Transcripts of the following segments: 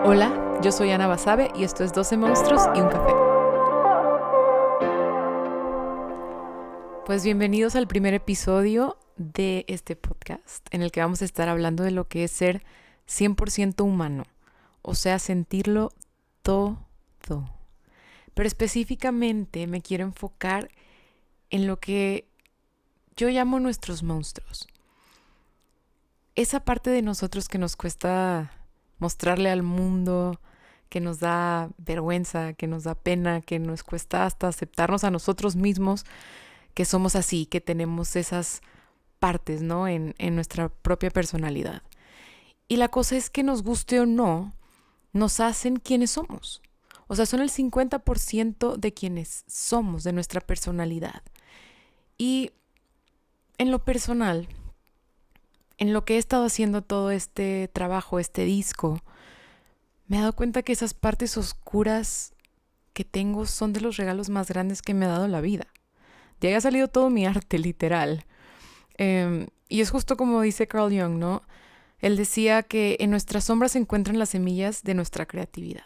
Hola, yo soy Ana Basabe y esto es 12 monstruos y un café. Pues bienvenidos al primer episodio de este podcast en el que vamos a estar hablando de lo que es ser 100% humano, o sea, sentirlo todo. Pero específicamente me quiero enfocar en lo que yo llamo nuestros monstruos. Esa parte de nosotros que nos cuesta mostrarle al mundo, que nos da vergüenza, que nos da pena, que nos cuesta hasta aceptarnos a nosotros mismos, que somos así, que tenemos esas partes, ¿no? En nuestra propia personalidad. Y la cosa es que nos guste o no, nos hacen quienes somos. O sea, son el 50% de quienes somos, de nuestra personalidad. Y en lo personal, en lo que he estado haciendo todo este trabajo, este disco, me he dado cuenta que esas partes oscuras que tengo son de los regalos más grandes que me ha dado la vida. De ahí ha salido todo mi arte, literal. Y es justo como dice Carl Jung, ¿no? Él decía que en nuestras sombras se encuentran las semillas de nuestra creatividad.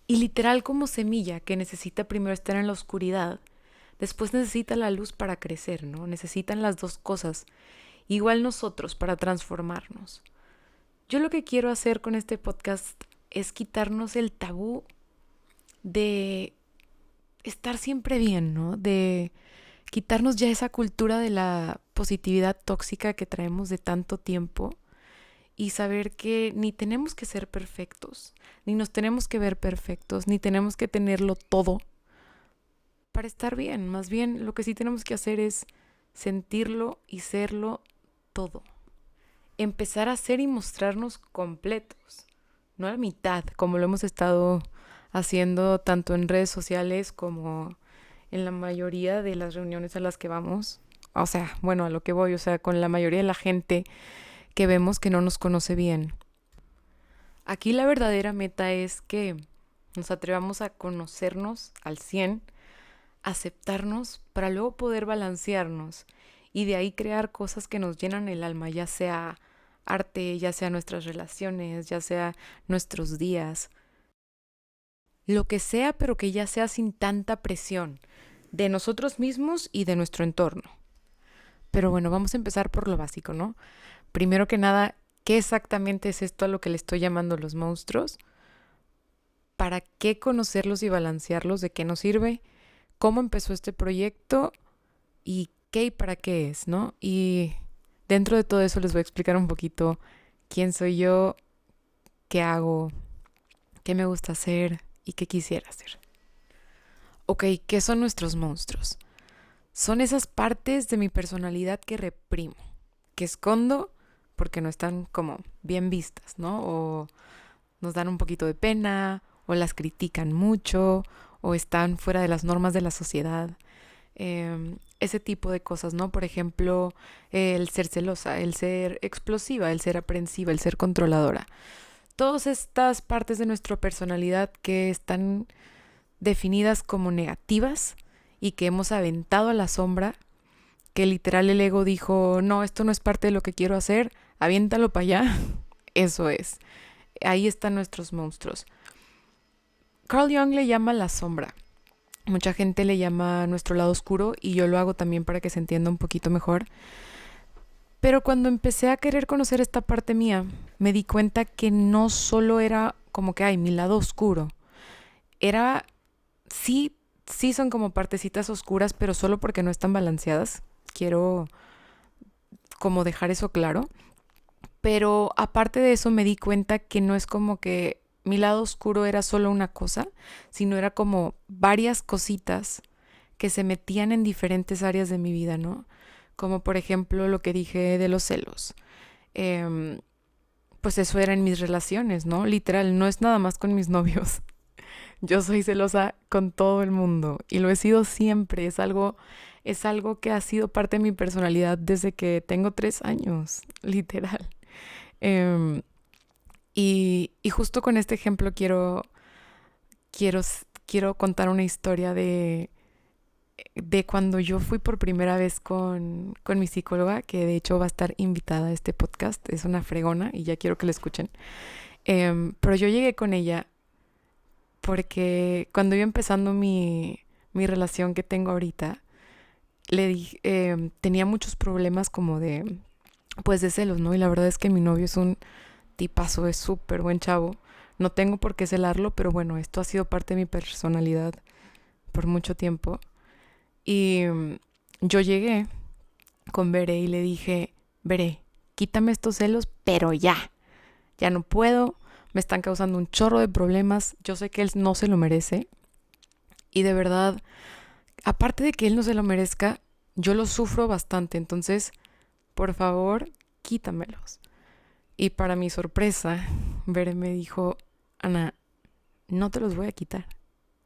Y literal como semilla que necesita primero estar en la oscuridad, después necesita la luz para crecer, ¿no? Necesitan las dos cosas. Igual nosotros para transformarnos. Yo lo que quiero hacer con este podcast es quitarnos el tabú de estar siempre bien, ¿no? De quitarnos ya esa cultura de la positividad tóxica que traemos de tanto tiempo y saber que ni tenemos que ser perfectos, ni nos tenemos que ver perfectos, ni tenemos que tenerlo todo para estar bien. Más bien lo que sí tenemos que hacer es sentirlo y serlo todo. Empezar a ser y mostrarnos completos, no a la mitad, como lo hemos estado haciendo tanto en redes sociales como en la mayoría de las reuniones a las que vamos. O sea, bueno, a lo que voy, o sea, con la mayoría de la gente que vemos que no nos conoce bien. Aquí la verdadera meta es que nos atrevamos a conocernos al 100, aceptarnos para luego poder balancearnos y de ahí crear cosas que nos llenan el alma, ya sea arte, ya sea nuestras relaciones, ya sea nuestros días, lo que sea, pero que ya sea sin tanta presión de nosotros mismos y de nuestro entorno. Pero bueno, vamos a empezar por lo básico, ¿no? Primero que nada, ¿qué exactamente es esto a lo que le estoy llamando los monstruos? ¿Para qué conocerlos y balancearlos? ¿De qué nos sirve? ¿Cómo empezó este proyecto? ¿Y qué y para qué es, no? Y dentro de todo eso les voy a explicar un poquito quién soy yo, qué hago, qué me gusta hacer y qué quisiera hacer. Ok, ¿qué son nuestros monstruos? Son esas partes de mi personalidad que reprimo, que escondo porque no están como bien vistas, ¿no? O nos dan un poquito de pena, o las critican mucho, o están fuera de las normas de la sociedad. Ese tipo de cosas, ¿no? Por ejemplo, el ser celosa, el ser explosiva, el ser aprensiva, el ser controladora. Todas estas partes de nuestra personalidad que están definidas como negativas y que hemos aventado a la sombra, que literal el ego dijo, no, esto no es parte de lo que quiero hacer, aviéntalo para allá. Eso es. Ahí están nuestros monstruos. Carl Jung le llama la sombra. Mucha gente le llama nuestro lado oscuro y yo lo hago también para que se entienda un poquito mejor. Pero cuando empecé a querer conocer esta parte mía, me di cuenta que no solo era como que, mi lado oscuro. Era, sí son como partecitas oscuras, pero solo porque no están balanceadas. Quiero como dejar eso claro. Pero aparte de eso me di cuenta que no es como que mi lado oscuro era solo una cosa, sino era como varias cositas que se metían en diferentes áreas de mi vida, ¿no? Como por ejemplo lo que dije de los celos. Pues eso era en mis relaciones, ¿no? Literal, no es nada más con mis novios. Yo soy celosa con todo el mundo y lo he sido siempre. Es algo que ha sido parte de mi personalidad desde que tengo 3 años, literal. Eh, y justo con este ejemplo quiero, quiero contar una historia de cuando yo fui por primera vez con mi psicóloga, que de hecho va a estar invitada a este podcast. Es una fregona y ya quiero que la escuchen. Pero yo llegué con ella porque cuando iba empezando mi relación que tengo ahorita, le dije, tenía muchos problemas como pues de celos, ¿no? Y la verdad es que mi novio es un tipazo, es súper buen chavo. No tengo por qué celarlo, pero bueno, esto ha sido parte de mi personalidad por mucho tiempo. Y yo llegué con Bere y le dije, Bere, quítame estos celos, pero ya. Ya no puedo, me están causando un chorro de problemas. Yo sé que él no se lo merece. Y de verdad, aparte de que él no se lo merezca, yo lo sufro bastante. Entonces, por favor, quítamelos. Y para mi sorpresa, Bere me dijo, Ana, no te los voy a quitar.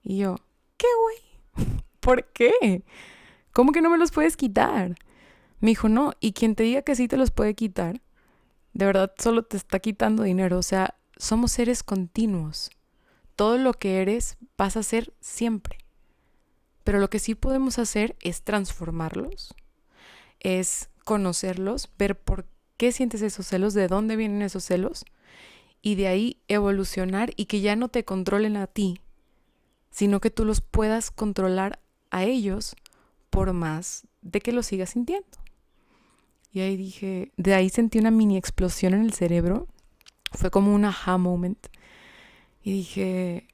Y yo, ¿qué güey? ¿Por qué? ¿Cómo que no me los puedes quitar? Me dijo, no, y quien te diga que sí te los puede quitar, de verdad solo te está quitando dinero. O sea, somos seres continuos. Todo lo que eres vas a ser siempre. Pero lo que sí podemos hacer es transformarlos, es conocerlos, ver por qué sientes esos celos, de dónde vienen esos celos, y de ahí evolucionar y que ya no te controlen a ti, sino que tú los puedas controlar a ellos por más de que los sigas sintiendo. Y ahí dije, de ahí sentí una mini explosión en el cerebro. Fue como un aha moment. Y dije,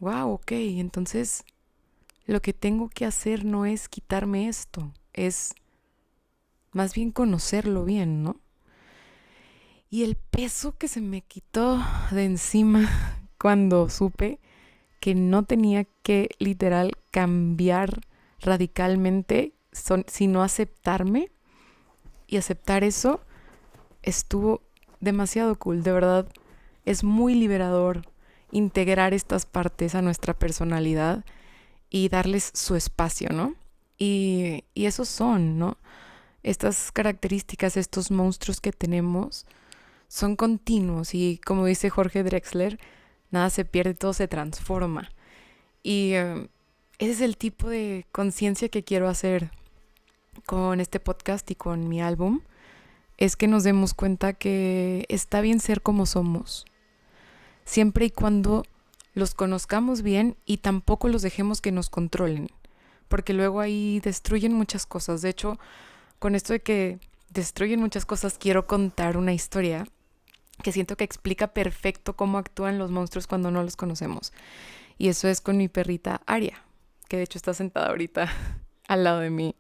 wow, ok, entonces lo que tengo que hacer no es quitarme esto, es más bien conocerlo bien, ¿no? Y el peso que se me quitó de encima cuando supe que no tenía que literal cambiar radicalmente, sino aceptarme y aceptar eso, estuvo demasiado cool. De verdad, es muy liberador integrar estas partes a nuestra personalidad y darles su espacio, ¿no? Y esos son, ¿no? Estas características, estos monstruos que tenemos, son continuos y como dice Jorge Drexler, nada se pierde, todo se transforma. Y ese es el tipo de conciencia que quiero hacer con este podcast y con mi álbum, es que nos demos cuenta que está bien ser como somos, siempre y cuando los conozcamos bien y tampoco los dejemos que nos controlen, porque luego ahí destruyen muchas cosas. De hecho, con esto de que destruyen muchas cosas, quiero contar una historia que siento que explica perfecto cómo actúan los monstruos cuando no los conocemos. Y eso es con mi perrita Aria, que de hecho está sentada ahorita al lado de mí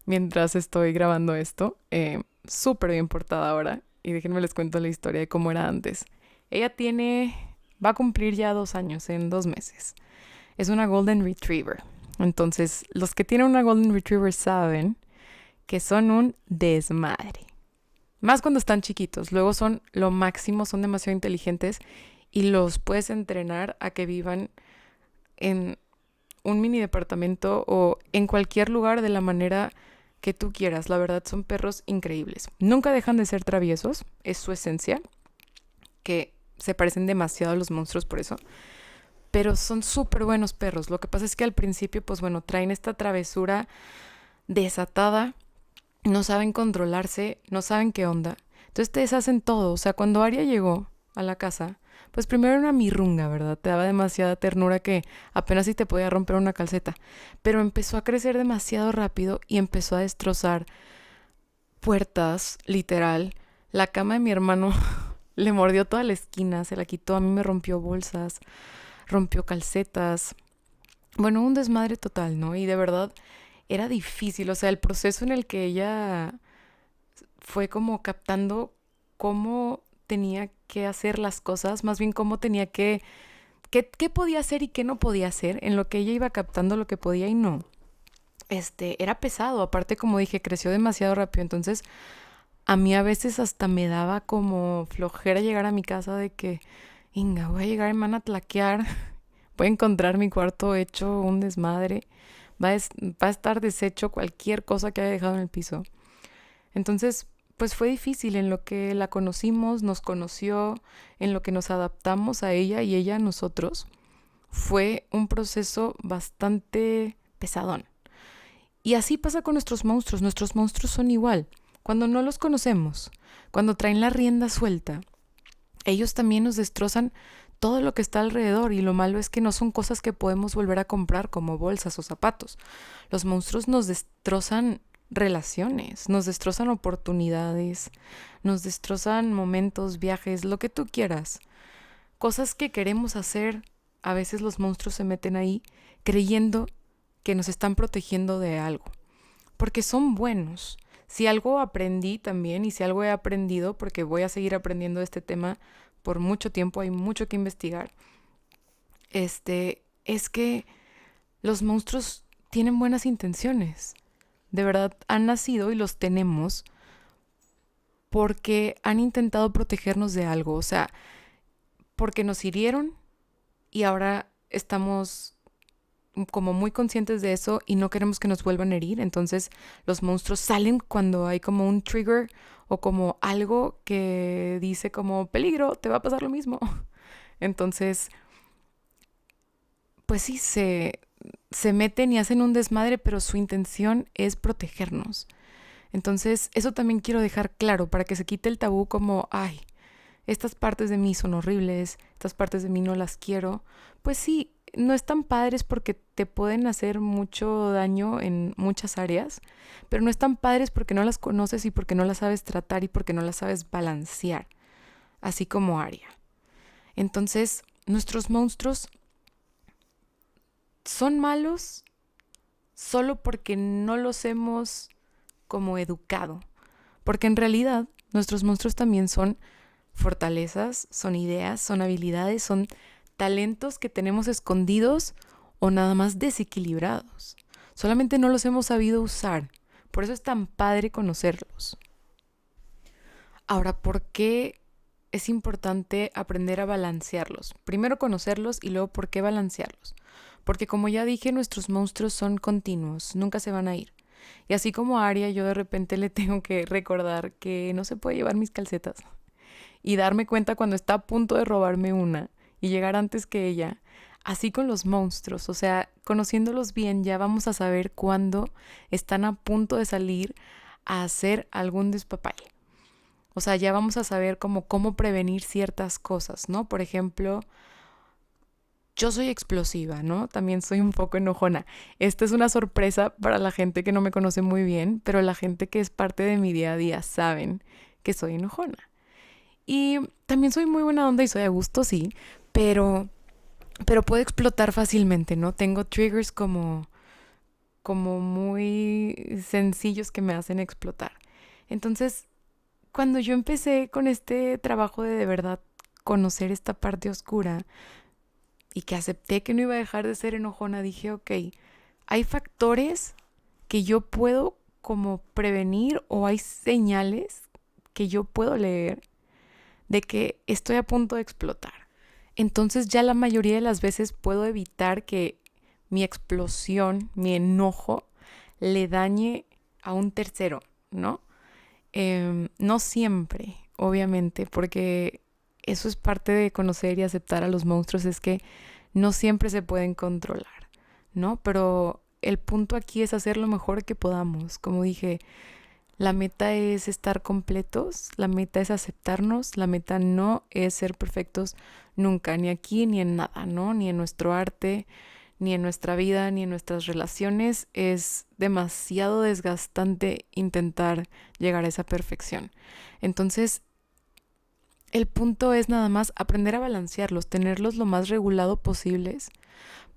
mientras estoy grabando esto. Súper bien portada ahora. Y déjenme les cuento la historia de cómo era antes. Ella va a cumplir ya 2 años en 2 meses. Es una Golden Retriever. Entonces, los que tienen una Golden Retriever saben que son un desmadre. Más cuando están chiquitos. Luego son lo máximo, son demasiado inteligentes y los puedes entrenar a que vivan en un mini departamento o en cualquier lugar de la manera que tú quieras. La verdad, son perros increíbles. Nunca dejan de ser traviesos, es su esencia, que se parecen demasiado a los monstruos por eso. Pero son súper buenos perros. Lo que pasa es que al principio, pues bueno, traen esta travesura desatada, no saben controlarse, no saben qué onda. Entonces te deshacen todo. O sea, cuando Aria llegó a la casa, pues primero era una mirrunga, ¿verdad? Te daba demasiada ternura que apenas si te podía romper una calceta. Pero empezó a crecer demasiado rápido y empezó a destrozar puertas, literal. La cama de mi hermano le mordió toda la esquina, se la quitó, a mí me rompió bolsas, rompió calcetas. Bueno, un desmadre total, ¿no? Y de verdad era difícil, o sea, el proceso en el que ella fue como captando cómo tenía que hacer las cosas, más bien cómo tenía qué podía hacer y qué no podía hacer, en lo que ella iba captando lo que podía y no. Era pesado, aparte como dije, creció demasiado rápido, entonces a mí a veces hasta me daba como flojera llegar a mi casa de que, venga, voy a llegar y me van a tlaquear, voy a encontrar mi cuarto hecho un desmadre, va a estar deshecho cualquier cosa que haya dejado en el piso. Entonces, pues fue difícil en lo que la conocimos, nos conoció, en lo que nos adaptamos a ella y ella a nosotros. Fue un proceso bastante pesadón. Y así pasa con nuestros monstruos son igual. Cuando no los conocemos, cuando traen la rienda suelta, ellos también nos destrozan todo lo que está alrededor, y lo malo es que no son cosas que podemos volver a comprar como bolsas o zapatos. Los monstruos nos destrozan relaciones, nos destrozan oportunidades, nos destrozan momentos, viajes, lo que tú quieras. Cosas que queremos hacer, a veces los monstruos se meten ahí creyendo que nos están protegiendo de algo, porque son buenos. Si algo aprendí también, y si algo he aprendido, porque voy a seguir aprendiendo de este tema por mucho tiempo, hay mucho que investigar, es que los monstruos tienen buenas intenciones. De verdad han nacido y los tenemos porque han intentado protegernos de algo. O sea, porque nos hirieron y ahora estamos como muy conscientes de eso y no queremos que nos vuelvan a herir. Entonces los monstruos salen cuando hay como un trigger o como algo que dice como peligro, te va a pasar lo mismo. Entonces, pues sí, se meten y hacen un desmadre, pero su intención es protegernos. Entonces, eso también quiero dejar claro para que se quite el tabú como, ay, estas partes de mí son horribles, estas partes de mí no las quiero. Pues sí, no están padres porque te pueden hacer mucho daño en muchas áreas, pero no están padres porque no las conoces y porque no las sabes tratar y porque no las sabes balancear, así como Aria. Entonces, nuestros monstruos son malos solo porque no los hemos como educado, porque en realidad nuestros monstruos también son fortalezas, son ideas, son habilidades, son talentos que tenemos escondidos o nada más desequilibrados. Solamente no los hemos sabido usar. Por eso es tan padre conocerlos. Ahora, ¿por qué es importante aprender a balancearlos? Primero conocerlos y luego ¿por qué balancearlos? Porque como ya dije, nuestros monstruos son continuos, nunca se van a ir. Y así como a Aria, yo de repente le tengo que recordar que no se puede llevar mis calcetas y darme cuenta cuando está a punto de robarme una y llegar antes que ella. Así con los monstruos, o sea, conociéndolos bien ya vamos a saber cuándo están a punto de salir a hacer algún despapalle. O sea, ya vamos a saber cómo prevenir ciertas cosas, ¿no? Por ejemplo, yo soy explosiva, ¿no? También soy un poco enojona. Esta es una sorpresa para la gente que no me conoce muy bien, pero la gente que es parte de mi día a día saben que soy enojona. Y también soy muy buena onda y soy a gusto, sí, pero puedo explotar fácilmente, ¿no? Tengo triggers como muy sencillos que me hacen explotar. Entonces, cuando yo empecé con este trabajo de verdad conocer esta parte oscura y que acepté que no iba a dejar de ser enojona, dije, ok, hay factores que yo puedo como prevenir o hay señales que yo puedo leer de que estoy a punto de explotar. Entonces ya la mayoría de las veces puedo evitar que mi explosión, mi enojo, le dañe a un tercero, ¿no? No siempre, obviamente, porque eso es parte de conocer y aceptar a los monstruos, es que no siempre se pueden controlar, ¿no? Pero el punto aquí es hacer lo mejor que podamos. Como dije, la meta es estar completos, la meta es aceptarnos, la meta no es ser perfectos nunca, ni aquí ni en nada, ¿no? Ni en nuestro arte, ni en nuestra vida, ni en nuestras relaciones. Es demasiado desgastante intentar llegar a esa perfección. Entonces, el punto es nada más aprender a balancearlos, tenerlos lo más regulado posibles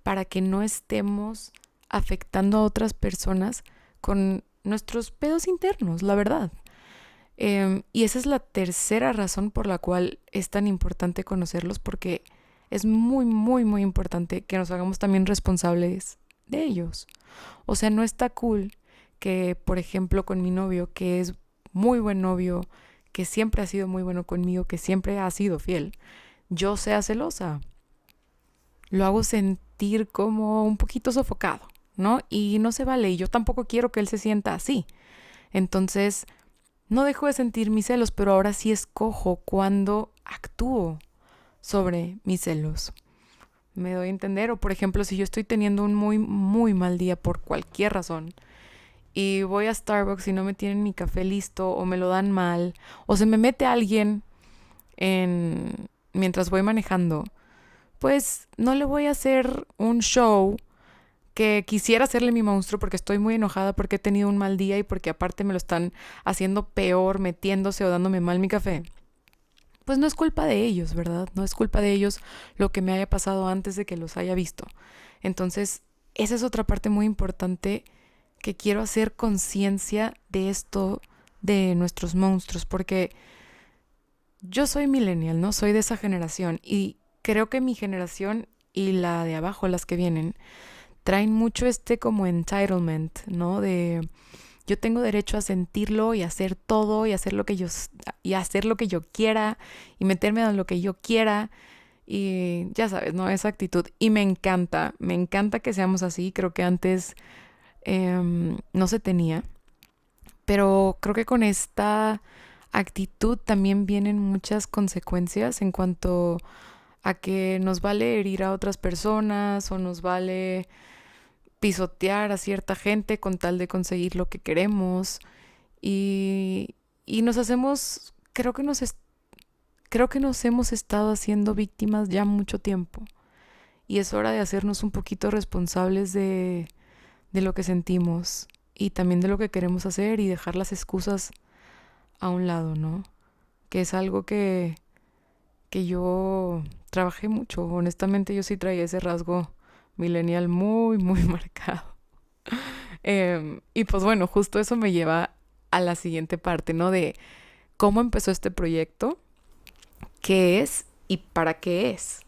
para que no estemos afectando a otras personas con nuestros pedos internos, la verdad. Y esa es la tercera razón por la cual es tan importante conocerlos, porque es muy, muy, muy importante que nos hagamos también responsables de ellos. O sea, no está cool que, por ejemplo, con mi novio, que es muy buen novio, que siempre ha sido muy bueno conmigo, que siempre ha sido fiel, yo sea celosa. Lo hago sentir como un poquito sofocado, ¿no? Y no se vale, y yo tampoco quiero que él se sienta así. Entonces, no dejo de sentir mis celos, pero ahora sí escojo cuando actúo sobre mis celos. ¿Me doy a entender? O por ejemplo, si yo estoy teniendo un muy, muy mal día por cualquier razón y voy a Starbucks y no me tienen mi café listo o me lo dan mal o se me mete alguien mientras voy manejando, pues no le voy a hacer un show que quisiera hacerle a mi monstruo porque estoy muy enojada porque he tenido un mal día y porque aparte me lo están haciendo peor, metiéndose o dándome mal mi café. Pues no es culpa de ellos, ¿verdad? No es culpa de ellos lo que me haya pasado antes de que los haya visto. Entonces, esa es otra parte muy importante que quiero hacer conciencia de esto, de nuestros monstruos, porque yo soy millennial, ¿no? Soy de esa generación y creo que mi generación y la de abajo, las que vienen, traen mucho como entitlement, ¿no? De yo tengo derecho a sentirlo y hacer todo y hacer lo que yo quiera y meterme en lo que yo quiera y ya sabes, ¿no? Esa actitud y me encanta que seamos así. Creo que antes no se tenía, pero creo que con esta actitud también vienen muchas consecuencias en cuanto a que nos vale herir a otras personas o nos vale pisotear a cierta gente con tal de conseguir lo que queremos y nos hacemos, creo que nos hemos estado haciendo víctimas ya mucho tiempo y es hora de hacernos un poquito responsables de lo que sentimos y también de lo que queremos hacer y dejar las excusas a un lado, ¿no? Que es algo que yo trabajé mucho. Honestamente, yo sí traía ese rasgo millennial muy, muy marcado. Y pues bueno, justo eso me lleva a la siguiente parte, ¿no? De cómo empezó este proyecto, qué es y para qué es.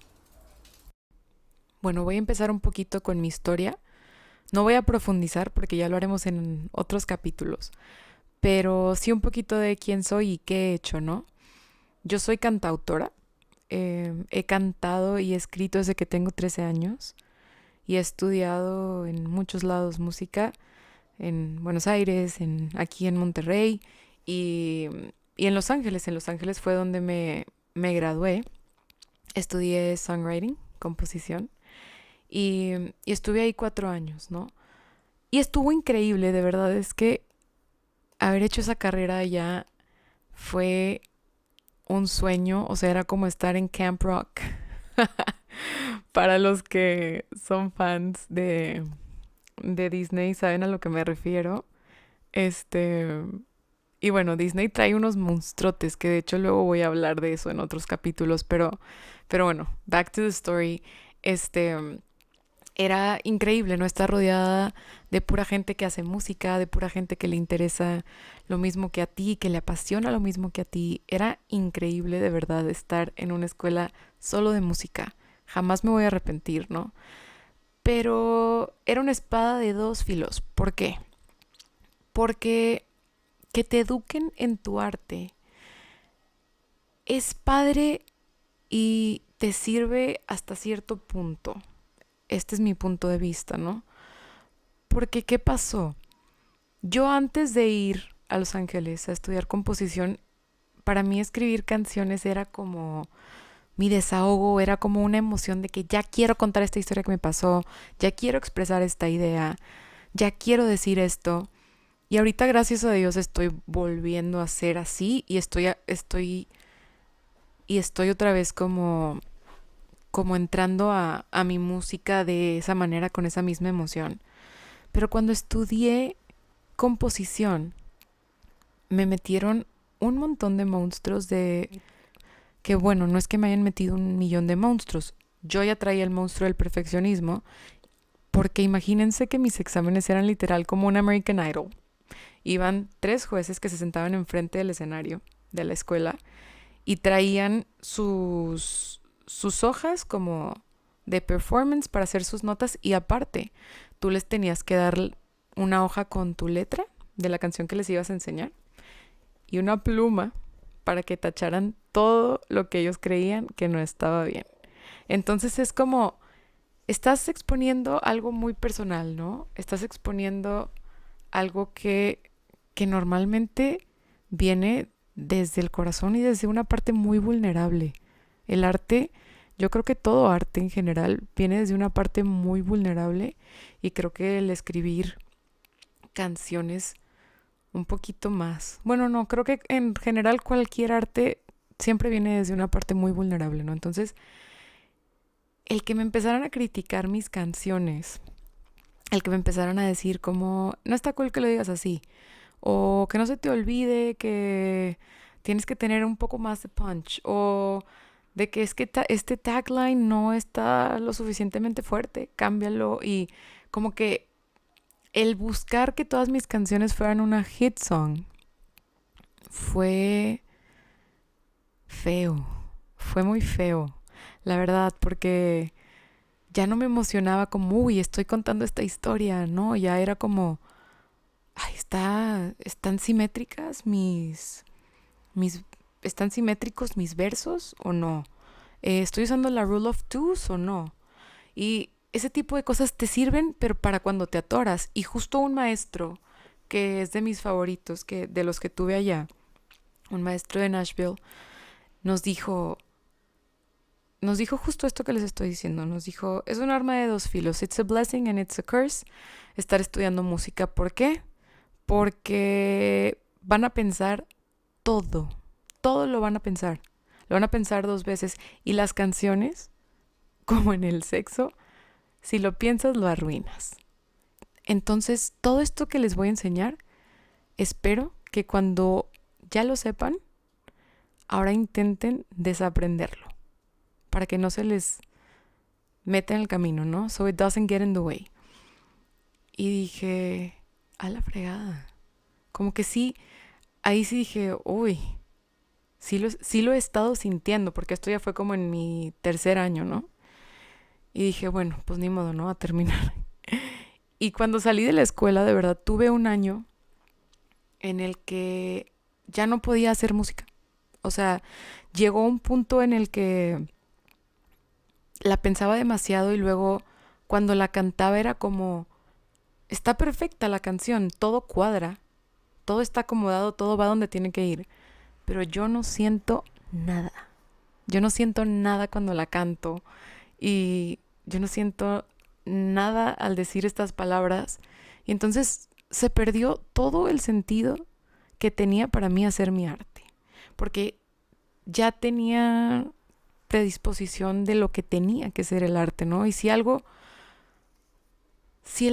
Bueno, voy a empezar un poquito con mi historia. No voy a profundizar porque ya lo haremos en otros capítulos, pero sí un poquito de quién soy y qué he hecho, ¿no? Yo soy cantautora. He cantado y escrito desde que tengo 13 años y he estudiado en muchos lados música, en Buenos Aires, aquí en Monterrey y, y en Los Ángeles. En Los Ángeles fue donde me gradué. Estudié songwriting, composición y estuve ahí 4 años, ¿no? Y estuvo increíble, de verdad, es que haber hecho esa carrera ya fue un sueño, o sea, era como estar en Camp Rock. Para los que son fans de Disney, saben a lo que me refiero. Este, y bueno, Disney trae unos monstruotes, que de hecho luego voy a hablar de eso en otros capítulos, pero bueno, back to the story. Este, era increíble, ¿no? Estar rodeada de pura gente que hace música, de pura gente que le interesa lo mismo que a ti, que le apasiona lo mismo que a ti. Era increíble, de verdad, estar en una escuela solo de música. Jamás me voy a arrepentir, ¿no? Pero era una espada de dos filos. ¿Por qué? Porque que te eduquen en tu arte es padre y te sirve hasta cierto punto. Este es mi punto de vista, ¿no? Porque, ¿qué pasó? Yo antes de ir a Los Ángeles a estudiar composición, para mí escribir canciones era como mi desahogo, era como una emoción de que ya quiero contar esta historia que me pasó, ya quiero expresar esta idea, ya quiero decir esto. Y ahorita, gracias a Dios, estoy volviendo a ser así y estoy otra vez como entrando a mi música de esa manera, con esa misma emoción. Pero cuando estudié composición, me metieron un montón de monstruos que bueno, no es que me hayan metido 1 millón de monstruos. Yo ya traía el monstruo del perfeccionismo, porque imagínense que mis exámenes eran literal como un American Idol. Iban 3 jueces que se sentaban enfrente del escenario de la escuela y traían sus hojas como de performance para hacer sus notas y aparte tú les tenías que dar una hoja con tu letra de la canción que les ibas a enseñar y una pluma para que tacharan todo lo que ellos creían que no estaba bien. Entonces es como, estás exponiendo algo muy personal, ¿no? Estás exponiendo algo que normalmente viene desde el corazón y desde una parte muy vulnerable. El arte, yo creo que todo arte en general viene desde una parte muy vulnerable y creo que el escribir canciones un poquito más. Bueno, no, creo que en general cualquier arte siempre viene desde una parte muy vulnerable, ¿no? Entonces, el que me empezaran a criticar mis canciones, el que me empezaran a decir como, no está cool que lo digas así, o que no se te olvide que tienes que tener un poco más de punch, o de que es que este tagline no está lo suficientemente fuerte, cámbialo. Y como que el buscar que todas mis canciones fueran una hit song fue feo, fue muy feo, la verdad, porque ya no me emocionaba como, uy, estoy contando esta historia, ¿no? Ya era como, ay, están simétricas mis, están simétricos mis versos o no. Estoy usando la rule of twos o no. Y ese tipo de cosas te sirven, pero para cuando te atoras. Y justo un maestro que es de mis favoritos, que de los que tuve allá, un maestro de Nashville, nos dijo, nos dijo justo esto que les estoy diciendo. Nos dijo, es un arma de dos filos. It's a blessing and it's a curse estar estudiando música. ¿Por qué? Porque van a pensar todo. Todo lo van a pensar. Lo van a pensar dos veces. Y las canciones, como en el sexo, si lo piensas, lo arruinas. Entonces, todo esto que les voy a enseñar, espero que cuando ya lo sepan, ahora intenten desaprenderlo. Para que no se les meta en el camino, ¿no? So it doesn't get in the way. Y dije, a la fregada. Como que sí, ahí sí dije, uy, sí lo he estado sintiendo, porque esto ya fue como en mi tercer año, ¿no? Y dije, bueno, pues ni modo, ¿no? A terminar. Y cuando salí de la escuela, de verdad, tuve un año en el que ya no podía hacer música. O sea, llegó un punto en el que la pensaba demasiado y luego cuando la cantaba era como, está perfecta la canción, todo cuadra, todo está acomodado, todo va donde tiene que ir, pero yo no siento nada. Yo no siento nada cuando la canto y yo no siento nada al decir estas palabras. Y entonces se perdió todo el sentido que tenía para mí hacer mi arte. Porque ya tenía predisposición de lo que tenía que ser el arte, ¿no? Y si el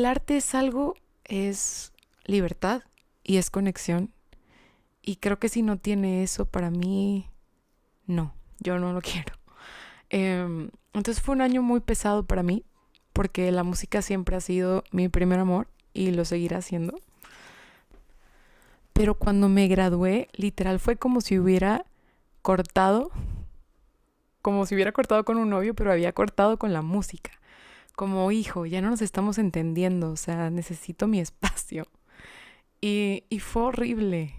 arte es algo, es libertad y es conexión. Y creo que si no tiene eso, para mí, no, yo no lo quiero. Entonces fue un año muy pesado para mí, porque la música siempre ha sido mi primer amor y lo seguirá siendo. Pero cuando me gradué, literal fue como si hubiera cortado con un novio, pero había cortado con la música. Como, hijo, ya no nos estamos entendiendo, o sea, necesito mi espacio. Y fue horrible.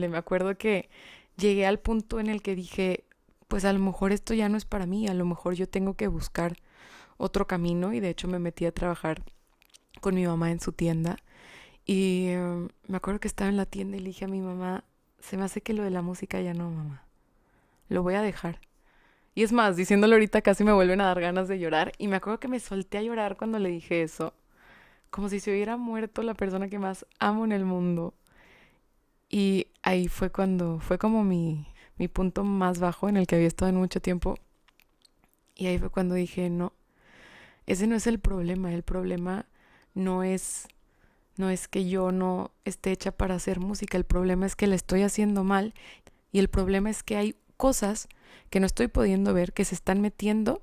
Me acuerdo que llegué al punto en el que dije, pues a lo mejor esto ya no es para mí, a lo mejor yo tengo que buscar otro camino. Y de hecho me metí a trabajar con mi mamá en su tienda. Y me acuerdo que estaba en la tienda y le dije a mi mamá, se me hace que lo de la música ya no, mamá, lo voy a dejar. Y es más, diciéndolo ahorita casi me vuelven a dar ganas de llorar. Y me acuerdo que me solté a llorar cuando le dije eso. Como si se hubiera muerto la persona que más amo en el mundo. Y ahí fue como mi punto más bajo en el que había estado en mucho tiempo. Y ahí fue cuando dije, no, ese no es el problema. El problema no es, no es que yo no esté hecha para hacer música. El problema es que la estoy haciendo mal. Y el problema es que hay cosas que no estoy pudiendo ver que se están metiendo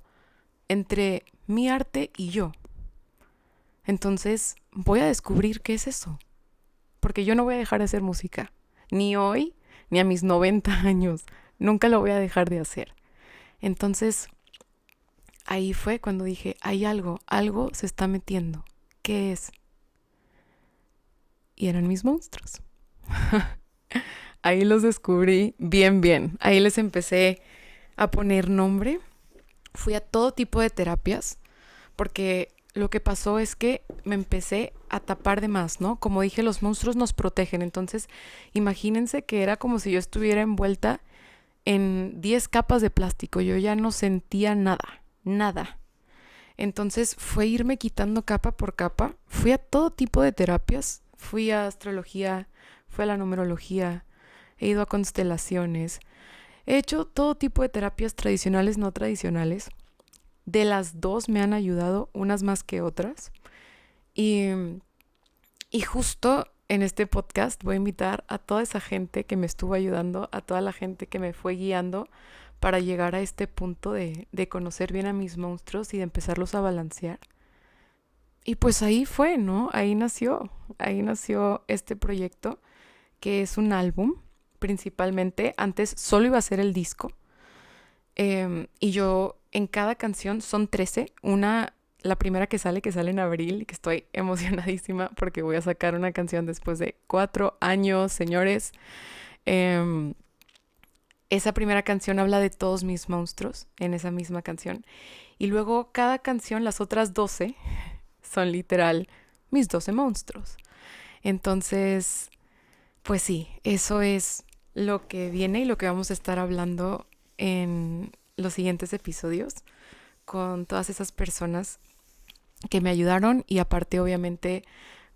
entre mi arte y yo. Entonces voy a descubrir qué es eso. Porque yo no voy a dejar de hacer música. Ni hoy, ni a mis 90 años. Nunca lo voy a dejar de hacer. Entonces, ahí fue cuando dije, hay algo se está metiendo. ¿Qué es? Y eran mis monstruos. Ahí los descubrí bien. Ahí les empecé a poner nombre. Fui a todo tipo de terapias, porque lo que pasó es que me empecé a tapar de más, ¿no? Como dije, los monstruos nos protegen. Entonces, imagínense que era como si yo estuviera envuelta en 10 capas de plástico. Yo ya no sentía nada. Entonces fue irme quitando capa por capa. Fui a todo tipo de terapias. Fui a astrología, fui a la numerología, he ido a constelaciones, He hecho todo tipo de terapias tradicionales, no tradicionales. De las dos me han ayudado, unas más que otras. Y, y justo en este podcast voy a invitar a toda esa gente que me estuvo ayudando, a toda la gente que me fue guiando para llegar a este punto de conocer bien a mis monstruos y de empezarlos a balancear. Y pues ahí fue, ¿no? Ahí nació este proyecto, que es un álbum, principalmente. Antes solo iba a ser el disco. Y yo en cada canción son 13. La primera que sale en abril, y que estoy emocionadísima porque voy a sacar una canción después de 4 años, señores. Em, Esa primera canción habla de todos mis monstruos en esa misma canción. Y luego cada canción, las otras 12, son literal mis 12 monstruos. Entonces, pues sí, eso es lo que viene y lo que vamos a estar hablando en los siguientes episodios con todas esas personas que me ayudaron y aparte obviamente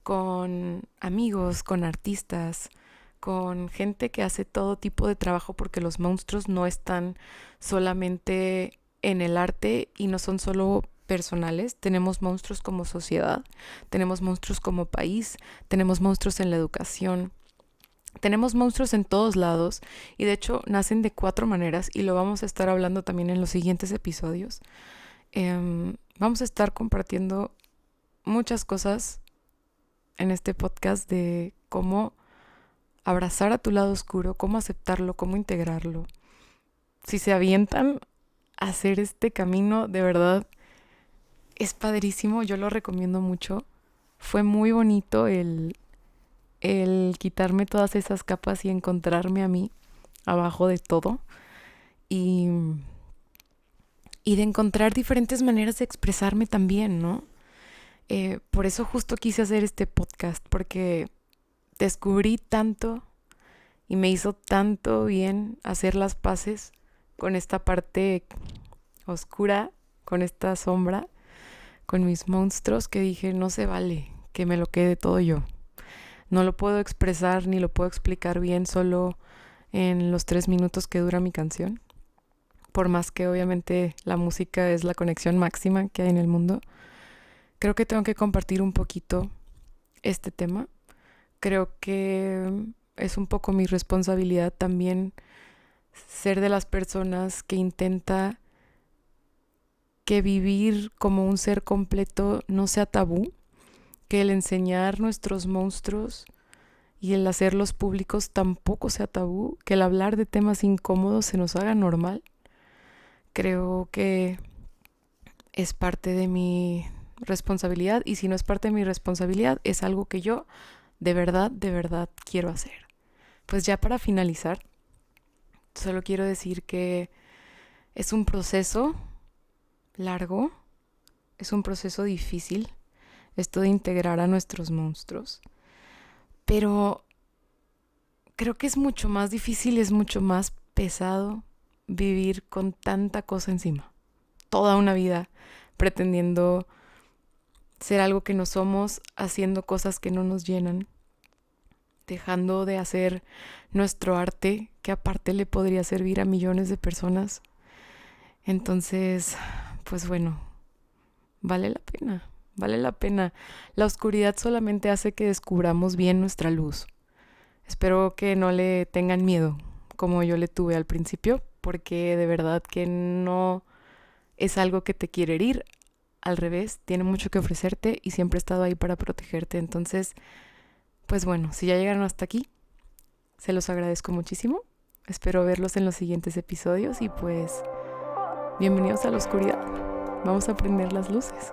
con amigos, con artistas, con gente que hace todo tipo de trabajo porque los monstruos no están solamente en el arte y no son solo personales, tenemos monstruos como sociedad, tenemos monstruos como país, tenemos monstruos en la educación, tenemos monstruos en todos lados y de hecho nacen de 4 maneras y lo vamos a estar hablando también en los siguientes episodios. Vamos a estar compartiendo muchas cosas en este podcast de cómo abrazar a tu lado oscuro, cómo aceptarlo, cómo integrarlo. Si se avientan a hacer este camino, de verdad, es padrísimo, yo lo recomiendo mucho. Fue muy bonito el quitarme todas esas capas y encontrarme a mí abajo de todo. Y de encontrar diferentes maneras de expresarme también, ¿no? Por eso justo quise hacer este podcast, porque descubrí tanto y me hizo tanto bien hacer las paces con esta parte oscura, con esta sombra, con mis monstruos, que dije, no se vale que me lo quede todo yo. No lo puedo expresar ni lo puedo explicar bien solo en los 3 minutos que dura mi canción. Por más que obviamente la música es la conexión máxima que hay en el mundo, creo que tengo que compartir un poquito este tema. Creo que es un poco mi responsabilidad también ser de las personas que intenta que vivir como un ser completo no sea tabú, que el enseñar nuestros monstruos y el hacerlos públicos tampoco sea tabú, que el hablar de temas incómodos se nos haga normal. Creo que es parte de mi responsabilidad y si no es parte de mi responsabilidad es algo que yo de verdad quiero hacer. Pues ya para finalizar, solo quiero decir que es un proceso largo, es un proceso difícil, esto de integrar a nuestros monstruos, pero creo que es mucho más difícil, es mucho más pesado vivir con tanta cosa encima, toda una vida pretendiendo ser algo que no somos, haciendo cosas que no nos llenan, dejando de hacer nuestro arte, que aparte le podría servir a millones de personas. Entonces, pues bueno, vale la pena, vale la pena. La oscuridad solamente hace que descubramos bien nuestra luz. Espero que no le tengan miedo, como yo le tuve al principio, porque de verdad que no es algo que te quiere herir. Al revés, tiene mucho que ofrecerte y siempre he estado ahí para protegerte. Entonces, pues bueno, si ya llegaron hasta aquí, se los agradezco muchísimo. Espero verlos en los siguientes episodios y pues bienvenidos a la oscuridad. Vamos a prender las luces.